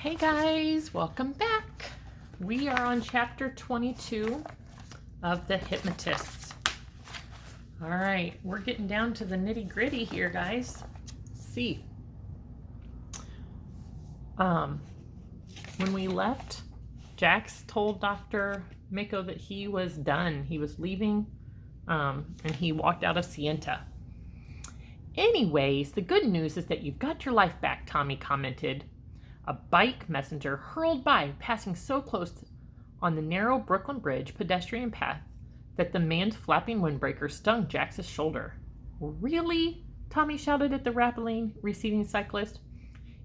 Hey guys, welcome back. We are on chapter 22 of the Hypnotists. All right, we're getting down to the nitty-gritty here, guys. Let's see. When we left, Jax told Dr. Mako that he was done. He was leaving, and he walked out of Sienta. Anyways, the good news is that you've got your life back, Tommy commented. A bike messenger hurled by, passing so close on the narrow Brooklyn Bridge pedestrian path that the man's flapping windbreaker stung Jax's shoulder. Really? Tommy shouted at the rapidly receding cyclist.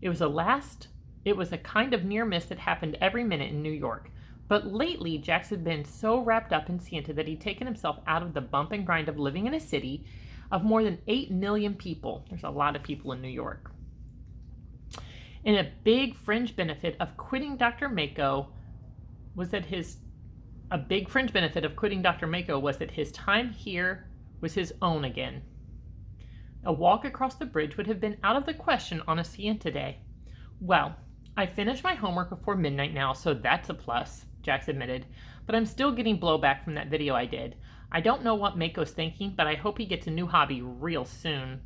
It was a kind of near miss that happened every minute in New York. But lately, Jax had been so wrapped up in Sienta that he'd taken himself out of the bump and grind of living in a city of more than 8 million people. There's a lot of people in New York. And a big fringe benefit of quitting Dr. Mako was that his time here was his own again. A walk across the bridge would have been out of the question on a Sienta day. Well, I finished my homework before midnight now, so that's a plus, Jax admitted. But I'm still getting blowback from that video I did. I don't know what Mako's thinking, but I hope he gets a new hobby real soon.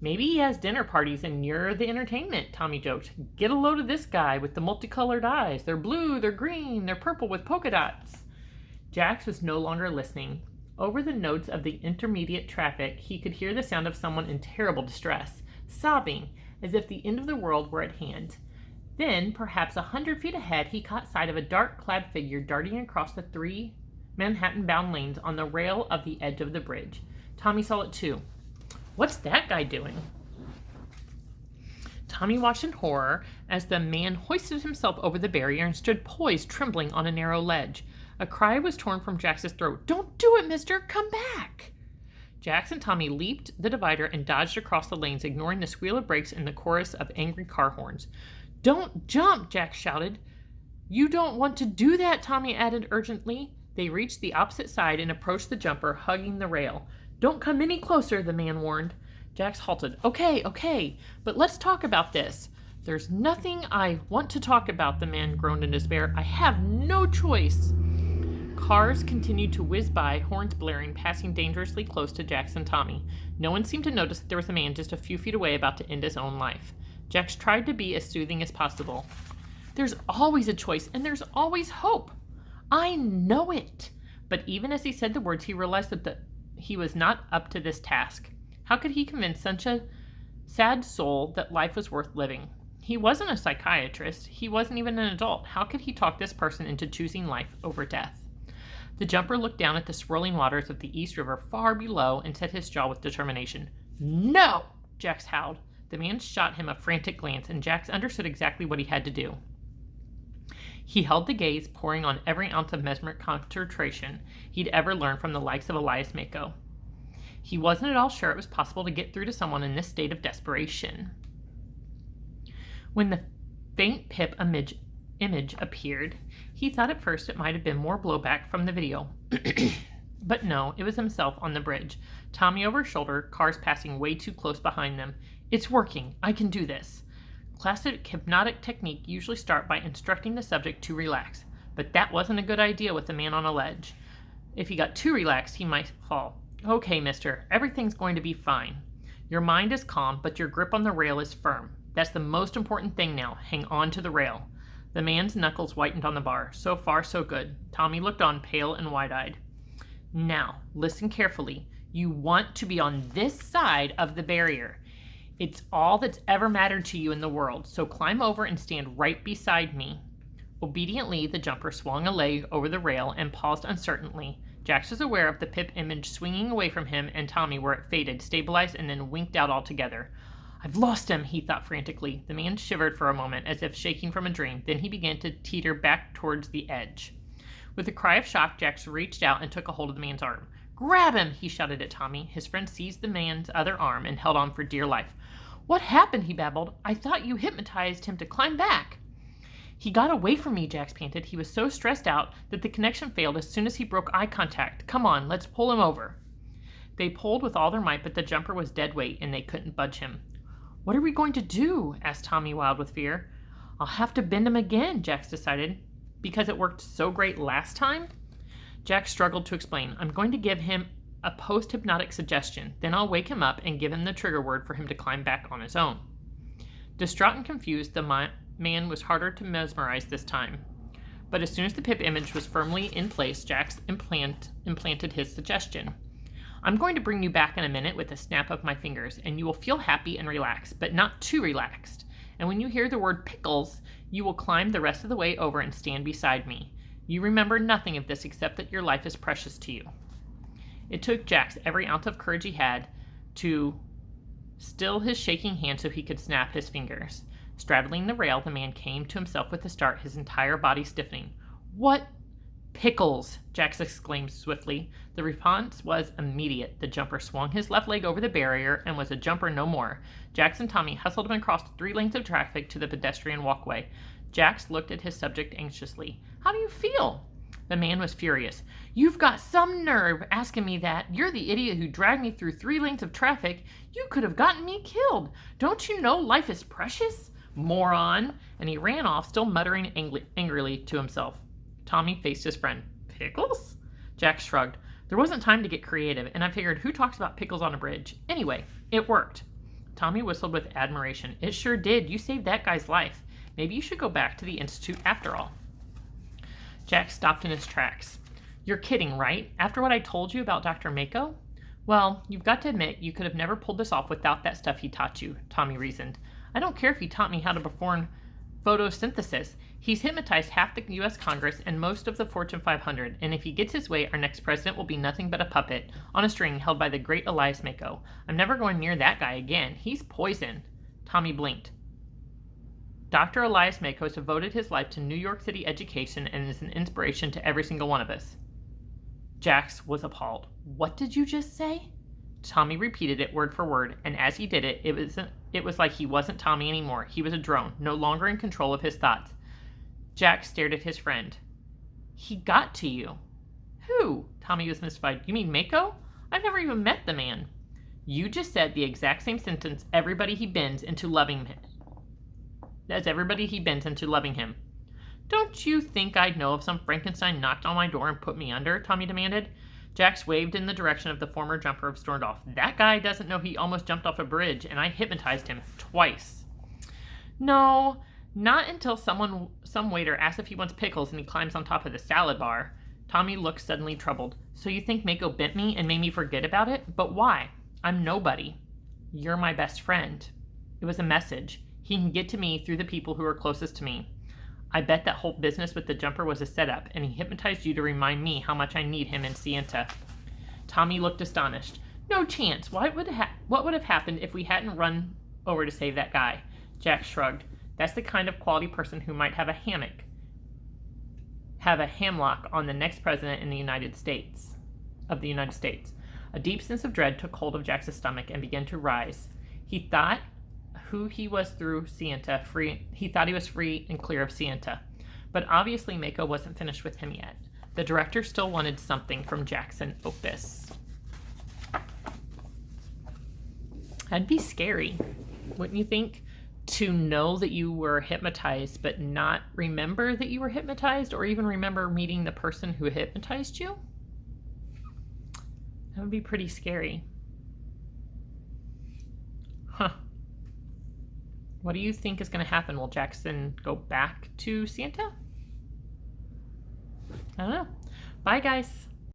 Maybe he has dinner parties and you're the entertainment, Tommy joked. Get a load of this guy with the multicolored eyes. They're blue, they're green, they're purple with polka dots. Jax was no longer listening. Over the notes of the intermediate traffic, he could hear the sound of someone in terrible distress, sobbing, as if the end of the world were at hand. Then, perhaps 100 feet ahead, he caught sight of a dark-clad figure darting across the 3 Manhattan-bound lanes on the rail of the edge of the bridge. Tommy saw it too. What's that guy doing? Tommy watched in horror as the man hoisted himself over the barrier and stood poised, trembling on a narrow ledge. A cry was torn from Jax's throat. Don't do it, mister! Come back! Jax and Tommy leaped the divider and dodged across the lanes, ignoring the squeal of brakes and the chorus of angry car horns. Don't jump, Jax shouted. You don't want to do that, Tommy added urgently. They reached the opposite side and approached the jumper, hugging the rail. Don't come any closer, the man warned. Jax halted. Okay, but let's talk about this. There's nothing I want to talk about, the man groaned in despair. I have no choice. Cars continued to whiz by, horns blaring, passing dangerously close to Jax and Tommy. No one seemed to notice that there was a man just a few feet away about to end his own life. Jax tried to be as soothing as possible. There's always a choice, and there's always hope. I know it. But even as he said the words, he realized that he was not up to this task. How could he convince such a sad soul that life was worth living? He wasn't a psychiatrist. He wasn't even an adult. How could he talk this person into choosing life over death? The jumper looked down at the swirling waters of the East River far below and set his jaw with determination. No! Jax howled. The man shot him a frantic glance, and Jax understood exactly what he had to do. He held the gaze, pouring on every ounce of mesmeric concentration he'd ever learned from the likes of Elias Mako. He wasn't at all sure it was possible to get through to someone in this state of desperation. When the faint pip image appeared, he thought at first it might have been more blowback from the video. But no, it was himself on the bridge. Tommy over his shoulder, cars passing way too close behind them. It's working. I can do this. Classic hypnotic technique usually start by instructing the subject to relax, but that wasn't a good idea with the man on a ledge. If he got too relaxed, he might fall. Okay, mister, everything's going to be fine. Your mind is calm, but your grip on the rail is firm. That's the most important thing now. Hang on to the rail. The man's knuckles whitened on the bar. So far, so good. Tommy looked on, pale and wide-eyed. Now, listen carefully. You want to be on this side of the barrier. It's all that's ever mattered to you in the world, so climb over and stand right beside me. Obediently, the jumper swung a leg over the rail and paused uncertainly. Jax was aware of the pip image swinging away from him and Tommy where it faded, stabilized, and then winked out altogether. I've lost him, he thought frantically. The man shivered for a moment, as if shaking from a dream. Then he began to teeter back towards the edge. With a cry of shock, Jax reached out and took a hold of the man's arm. Grab him, he shouted at Tommy. His friend seized the man's other arm and held on for dear life. What happened, he babbled. I thought you hypnotized him to climb back. He got away from me, Jax panted. He was so stressed out that the connection failed as soon as he broke eye contact. Come on, let's pull him over. They pulled with all their might, but the jumper was dead weight, and they couldn't budge him. What are we going to do? Asked Tommy, wild with fear. I'll have to bend him again, Jax decided. Because it worked so great last time? Jax struggled to explain. I'm going to give him a post-hypnotic suggestion. Then I'll wake him up and give him the trigger word for him to climb back on his own. Distraught and confused, the man was harder to mesmerize this time. But as soon as the pip image was firmly in place, Jax implanted his suggestion. I'm going to bring you back in a minute with a snap of my fingers, and you will feel happy and relaxed, but not too relaxed. And when you hear the word pickles, you will climb the rest of the way over and stand beside me. You remember nothing of this except that your life is precious to you. It took Jax every ounce of courage he had to still his shaking hand so he could snap his fingers. Straddling the rail, the man came to himself with a start, his entire body stiffening. What pickles? Jax exclaimed swiftly. The response was immediate. The jumper swung his left leg over the barrier and was a jumper no more. Jax and Tommy hustled him across 3 lanes of traffic to the pedestrian walkway. Jax looked at his subject anxiously. How do you feel? The man was furious. You've got some nerve asking me that. You're the idiot who dragged me through 3 lanes of traffic. You could have gotten me killed. Don't you know life is precious? Moron. And he ran off, still muttering angrily to himself. Tommy faced his friend. Pickles? Jack shrugged. There wasn't time to get creative, and I figured who talks about pickles on a bridge? Anyway, it worked. Tommy whistled with admiration. It sure did. You saved that guy's life. Maybe you should go back to the Institute after all. Jack stopped in his tracks. You're kidding, right? After what I told you about Dr. Mako? Well, you've got to admit you could have never pulled this off without that stuff he taught you, Tommy reasoned. I don't care if he taught me how to perform photosynthesis. He's hypnotized half the U.S. Congress and most of the Fortune 500, and if he gets his way, our next president will be nothing but a puppet on a string held by the great Elias Mako. I'm never going near that guy again. He's poison. Tommy blinked. Dr. Elias Mako has devoted his life to New York City education and is an inspiration to every single one of us. Jax was appalled. What did you just say? Tommy repeated it word for word, and as he did it, it was like he wasn't Tommy anymore. He was a drone, no longer in control of his thoughts. Jack stared at his friend. He got to you. Who? Tommy was mystified. You mean Mako? I've never even met the man. You just said the exact same sentence everybody he bends into loving him. Don't you think I'd know if some Frankenstein knocked on my door and put me under? Tommy demanded. Jax waved in the direction of the former jumper of Storndorf. That guy doesn't know he almost jumped off a bridge, and I hypnotized him twice. No, not until some waiter asks if he wants pickles and he climbs on top of the salad bar. Tommy looked suddenly troubled. So you think Mako bent me and made me forget about it? But why? I'm nobody. You're my best friend. It was a message. He can get to me through the people who are closest to me. I bet that whole business with the jumper was a setup, and he hypnotized you to remind me how much I need him in Sienta. Tommy looked astonished. No chance. What would have happened if we hadn't run over to save that guy? Jack shrugged. That's the kind of quality person who might have a hamlock on the next president in the United States. A deep sense of dread took hold of Jack's stomach and began to rise. He thought he was free and clear of Sienta. But obviously Mako wasn't finished with him yet. The director still wanted something from Jackson Opus. That'd be scary, wouldn't you think? To know that you were hypnotized but not remember that you were hypnotized, or even remember meeting the person who hypnotized you? That would be pretty scary. Huh. What do you think is going to happen? Will Jackson go back to Sienta? I don't know. Bye, guys.